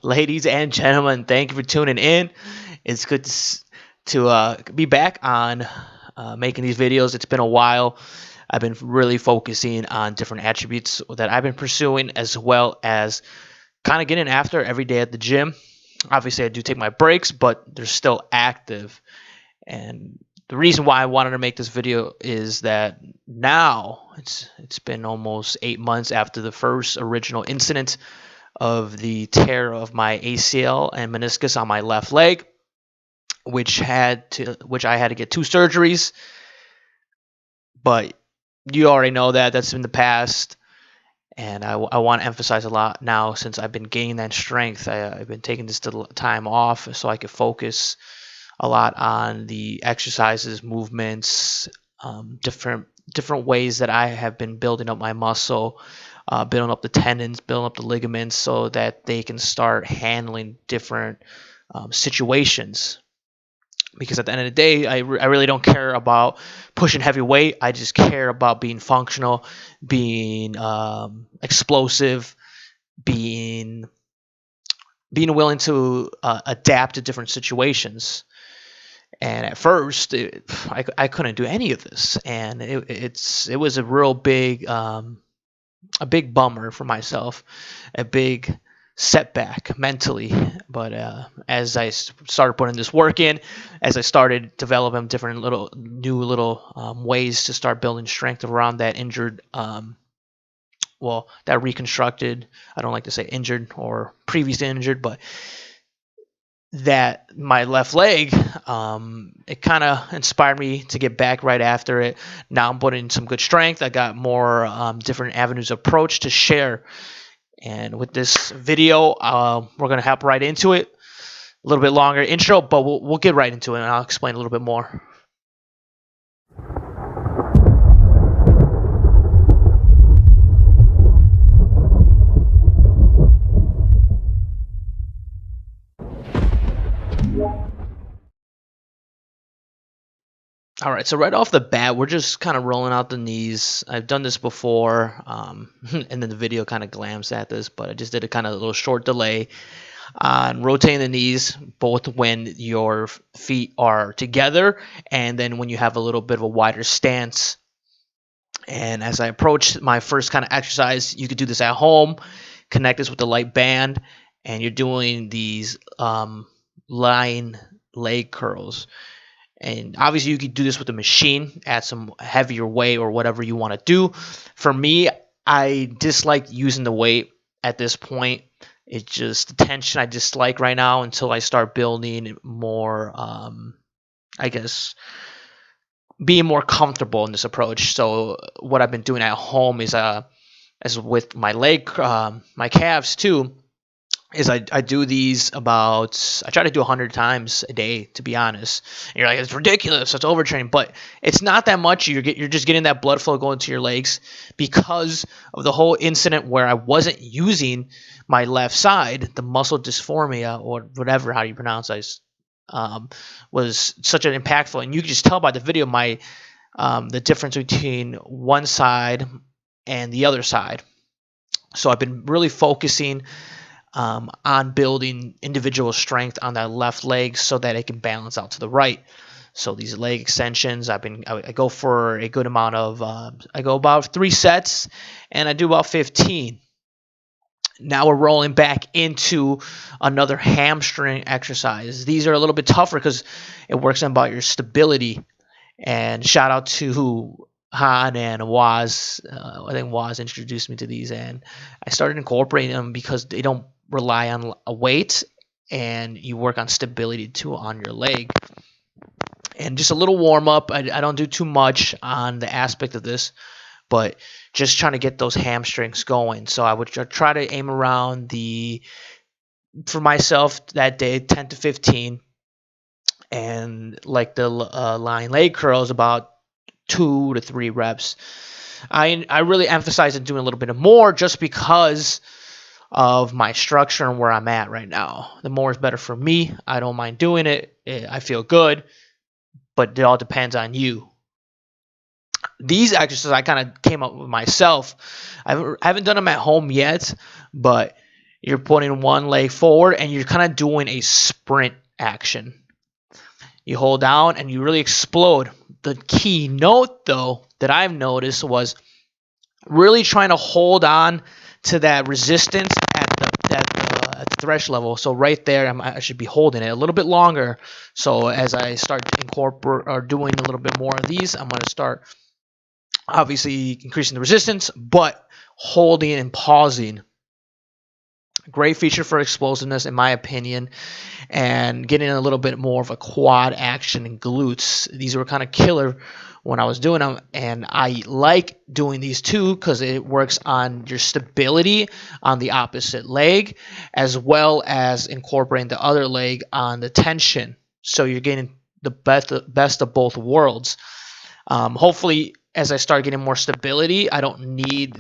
Ladies and gentlemen, thank you for tuning in. It's good to be back on making these videos. It's been a while. I've been really focusing on different attributes that I've been pursuing, as well as kind of getting after every day at the gym. Obviously, I do take my breaks, but they're still active. And the reason why I wanted to make this video is that now it's been almost 8 months after the first original incident of the tear of my ACL and meniscus on my left leg, which I had to get two surgeries. But you already know that that's in the past, and I want to emphasize a lot now since I've been gaining that strength. I've been taking this time off so I could focus a lot on the exercises, movements, different ways that I have been building up my muscle, building up the tendons, building up the ligaments, so that they can start handling different situations. Because at the end of the day, I really don't care about pushing heavy weight. I just care about being functional, being explosive, being willing to adapt to different situations. And at first, I couldn't do any of this, and it was a real big bummer for myself, a big setback mentally. But as I started putting this work in, as I started developing different new little ways to start building strength around that injured, that reconstructed. I don't like to say injured or previously injured, but that my left leg, it kind of inspired me to get back right after it. Now I'm putting some good strength. I got more different avenues of approach to share. And with this video, we're going to hop right into it. A little bit longer intro, but we'll get right into it, and I'll explain a little bit more. All right, so right off the bat, we're just kind of rolling out the knees. I've done this before, and then the video kind of glams at this, but I just did a kind of little short delay on rotating the knees, both when your feet are together and then when you have a little bit of a wider stance. And as I approach my first kind of exercise, you could do this at home, connect this with the light band, and you're doing these lying leg curls. And obviously you could do this with a machine, add some heavier weight or whatever you want to do. For me, I dislike using the weight at this point. It's just the tension I dislike right now until I start building more, I guess, being more comfortable in this approach. So what I've been doing at home is, as with my leg, my calves too, is I do these about, I try to do 100 times a day, to be honest. And you're like, it's ridiculous, it's overtraining, but it's not that much. You're just getting that blood flow going to your legs because of the whole incident where I wasn't using my left side. The muscle dysphoria, or whatever, how you pronounce it, was such an impactful, and you can just tell by the video the difference between one side and the other side. So I've been really focusing on building individual strength on that left leg so that it can balance out to the right. So these leg extensions, I go for a good amount of, I go about 3 sets, and I do about 15. Now we're rolling back into another hamstring exercise. These are a little bit tougher because it works on about your stability. And shout out to Han and Waz. I think Waz introduced me to these, and I started incorporating them because they don't rely on a weight, and you work on stability too on your leg. And just a little warm up. I don't do too much on the aspect of this, but just trying to get those hamstrings going. So I would try to aim around for myself that day, 10 to 15, and like the lying leg curls, about 2 to 3 reps. I really emphasize doing a little bit more just because of my structure and where I'm at right now. The more is better for me. I don't mind doing it. I feel good, but it all depends on you. These exercises I kind of came up with myself. I haven't done them at home yet, but You're putting one leg forward and you're kind of doing a sprint action. You hold down and you really explode. The key note, though, that I've noticed was really trying to hold on to that resistance at the thresh level. So right there, I should be holding it a little bit longer. So as I start incorporating or doing a little bit more of these, I'm going to start obviously increasing the resistance, but holding and pausing. Great feature for explosiveness, in my opinion, and getting a little bit more of a quad action and glutes. These were kind of killer when I was doing them, and I like doing these too because it works on your stability on the opposite leg, as well as incorporating the other leg on the tension. So you're getting the best of both worlds. Hopefully, as I start getting more stability, I don't need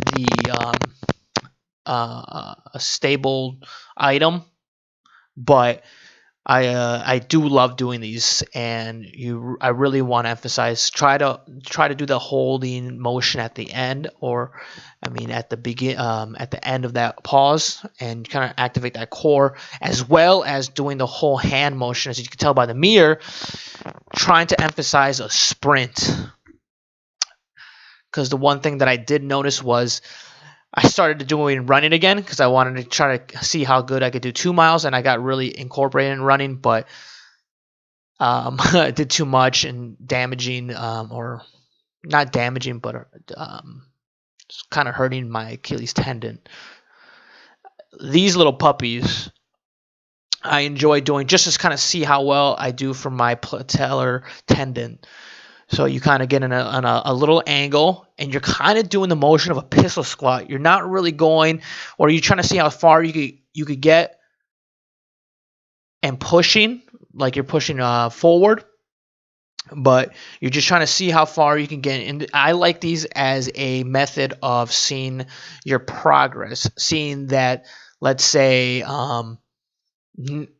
a stable item, but I do love doing these, and I really want to emphasize try to do the holding motion at the end, or I mean at the end of that pause, and kind of activate that core, as well as doing the whole hand motion, as you can tell by the mirror, trying to emphasize a sprint. Because the one thing that I did notice was I started doing running again because I wanted to try to see how good I could do 2 miles, and I got really incorporated in running, but I did too much and damaging, or not damaging, but kind of hurting my Achilles tendon. These little puppies I enjoy doing just to kind of see how well I do for my patellar tendon. So you kind of get in a little angle, and you're kind of doing the motion of a pistol squat. You're not really going, or you're trying to see how far you could get, and pushing like you're pushing forward, but you're just trying to see how far you can get. And I like these as a method of seeing your progress, seeing that, let's say,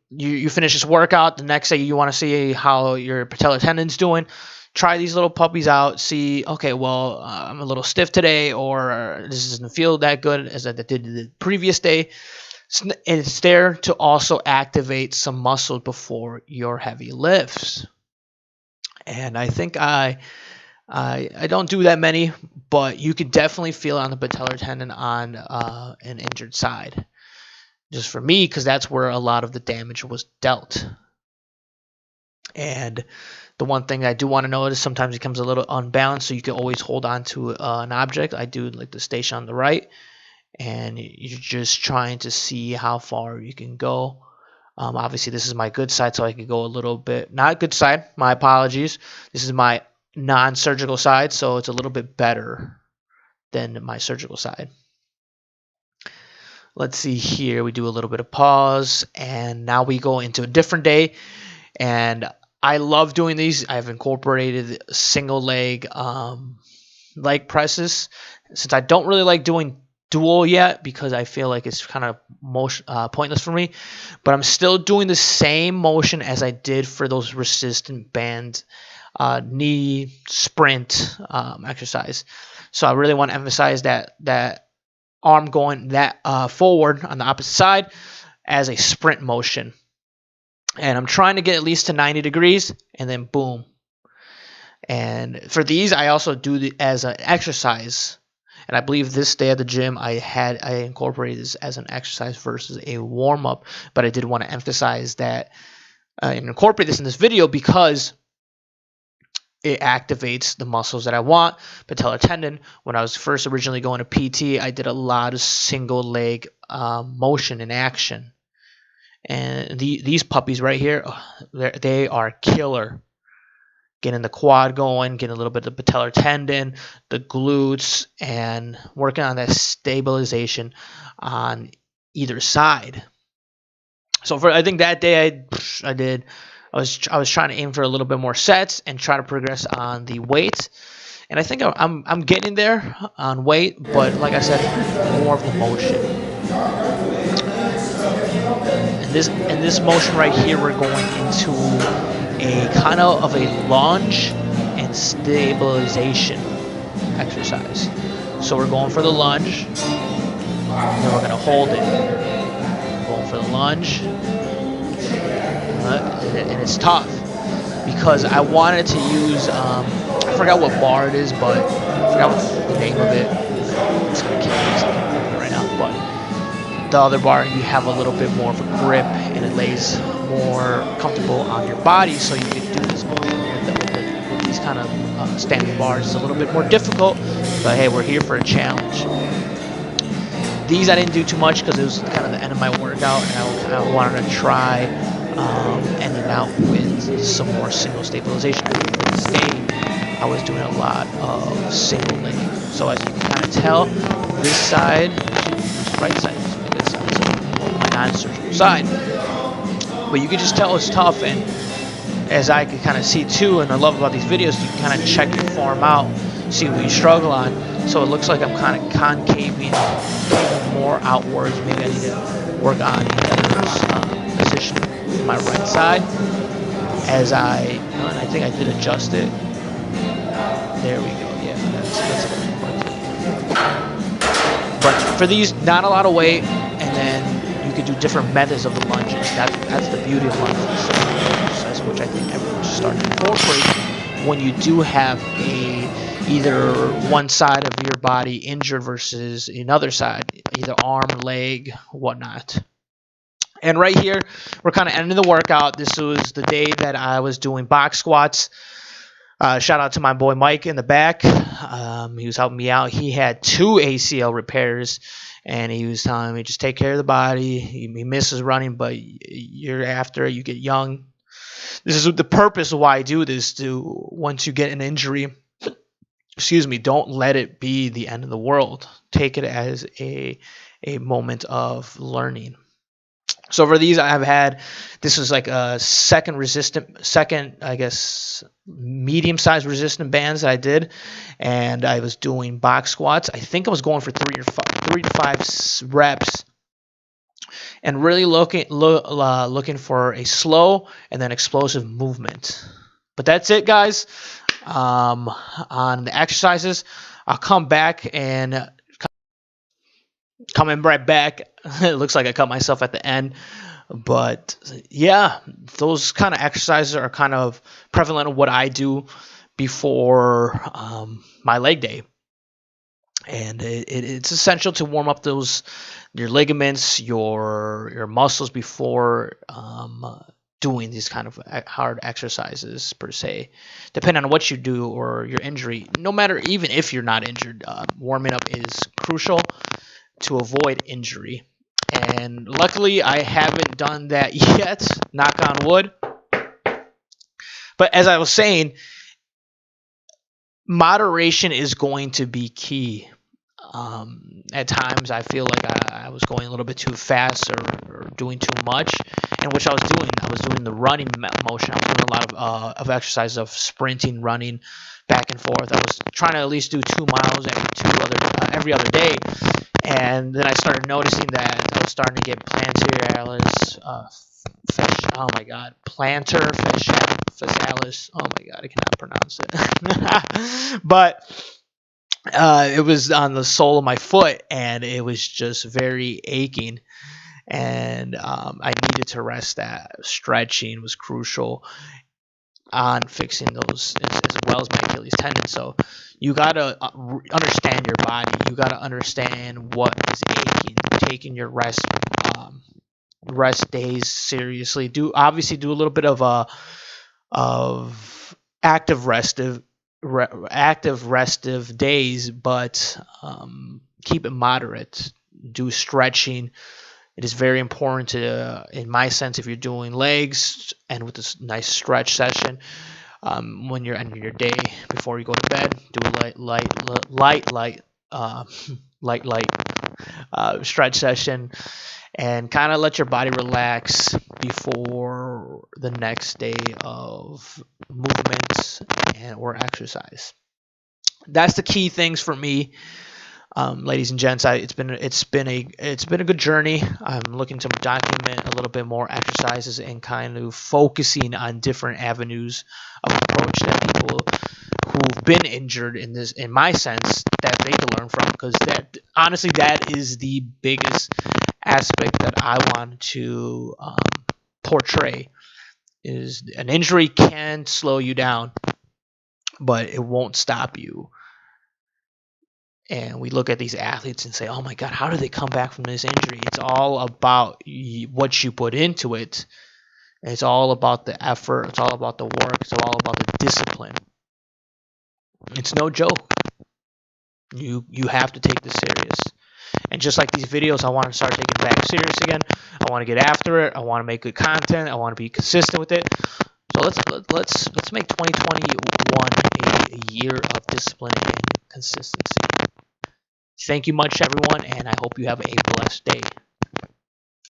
you finish this workout, the next day you want to see how your patellar tendon's doing. Try these little puppies out, see, okay, well, I'm a little stiff today, or this doesn't feel that good as I did the previous day. And it's there to also activate some muscle before your heavy lifts. And I think I don't do that many, but you could definitely feel it on the patellar tendon on an injured side. Just for me, because that's where a lot of the damage was dealt. And the one thing I do want to notice, sometimes it becomes a little unbalanced, so you can always hold on to an object. I do like the station on the right, and you're just trying to see how far you can go. Obviously, this is my good side, so I could go a little bit. Not good side, my apologies. This is my non-surgical side, so it's a little bit better than my surgical side. Let's see here. We do a little bit of pause, and now we go into a different day. And I love doing these. I've incorporated single leg presses, since I don't really like doing dual yet because I feel like it's kind of pointless for me. But I'm still doing the same motion as I did for those resistant band knee sprint exercise. So I really want to emphasize that arm going forward on the opposite side as a sprint motion. And I'm trying to get at least to 90 degrees, and then boom. And for these, I also do as an exercise. And I believe this day at the gym, I incorporated this as an exercise versus a warm-up. But I did want to emphasize that and incorporate this in this video because it activates the muscles that I want. Patellar tendon. When I was first originally going to PT, I did a lot of single leg motion and action. And these puppies right here, they are killer. Getting the quad going, getting a little bit of the patellar tendon, the glutes, and working on that stabilization on either side. So I think that day I was trying to aim for a little bit more sets and try to progress on the weight. And I think I'm getting there on weight, but like I said, more of the motion. In this motion right here, we're going into a kind of a lunge and stabilization exercise. So we're going for the lunge, and then we're going to hold it. for the lunge, and it's tough because I wanted to use, I forgot what bar it is, but I forgot what the name of it. It's gonna kill me because I can't think of it right now. But the other bar, you have a little bit more of a grip, and it lays more comfortable on your body, so you can do this movement with these kind of standing bars. It's a little bit more difficult, but hey, we're here for a challenge. These I didn't do too much because it was kind of the end of my workout, and I wanted to try ending out with some more single stabilization. Today, I was doing a lot of single leg. So as you can kind of tell, this side, this right side, this side is my non-surgical side. But you can just tell it's tough, and as I can kind of see too, and I love about these videos, you can kind of check your form out, see what you struggle on. So it looks like I'm kind of concaving more outwards. Maybe I need to work on the position in my right side. As and I think I did adjust it. There we go. Yeah, that's it. But for these, not a lot of weight, and then you could do different methods of the lunges. That's the beauty of lunges, which I think everyone should start to incorporate when you do have either one side of your body injured versus another side, either arm, leg, whatnot. And right here, we're kind of ending the workout. This was the day that I was doing box squats. Shout out to my boy Mike in the back. He was helping me out. He had 2 ACL repairs, and he was telling me just take care of the body. He misses running, but you're after it. You get young. This is the purpose of why I do this. Once you get an injury, don't let it be the end of the world. Take it as a moment of learning. So for these, I've had, this was like a second, I guess, medium-sized resistant bands that I did, and I was doing box squats. I think I was going for 3 to 5 reps, and really looking for a slow and then explosive movement. But that's it, guys. On the exercises, I'll come back and coming right back. It looks like I cut myself at the end, but yeah, those kind of exercises are kind of prevalent of what I do before my leg day, and it's essential to warm up your ligaments, your muscles before doing these kind of hard exercises per se. Depending on what you do or your injury, no matter, even if you're not injured, warming up is crucial to avoid injury. And luckily, I haven't done that yet, knock on wood. But as I was saying, moderation is going to be key. At times, I feel like I was going a little bit too fast or doing too much, and which I was doing the running motion. I was doing a lot of exercises of sprinting, running back and forth. I was trying to at least do 2 miles every other day. And then I started noticing that I was starting to get plantar fasciitis. Oh my God, I cannot pronounce it. But it was on the sole of my foot, and it was just very aching. And I needed to rest that. Stretching was crucial on fixing those, as well as my Achilles tendon. So you gotta understand your body. You gotta understand what is aching. Taking your rest days seriously. Obviously do a little bit of active restive days, but keep it moderate. Do stretching. It is very important to, in my sense, if you're doing legs and with this nice stretch session, when you're ending your day before you go to bed, do a light stretch session, and kind of let your body relax before the next day of movement or exercise. That's the key things for me. Ladies and gents, it's been a good journey. I'm looking to document a little bit more exercises and kind of focusing on different avenues of approach that people who've been injured in my sense, that they can learn from, because that honestly, that is the biggest aspect that I want to portray is an injury can slow you down, but it won't stop you. And we look at these athletes and say, oh my God, how do they come back from this injury? It's all about what you put into it. It's all about the effort. It's all about the work. It's all about the discipline. It's no joke. You have to take this serious. And just like these videos, I want to start taking it back serious again. I want to get after it. I want to make good content. I want to be consistent with it. So let's make 2021 a year of discipline and consistency. Thank you much, everyone, and I hope you have a blessed day.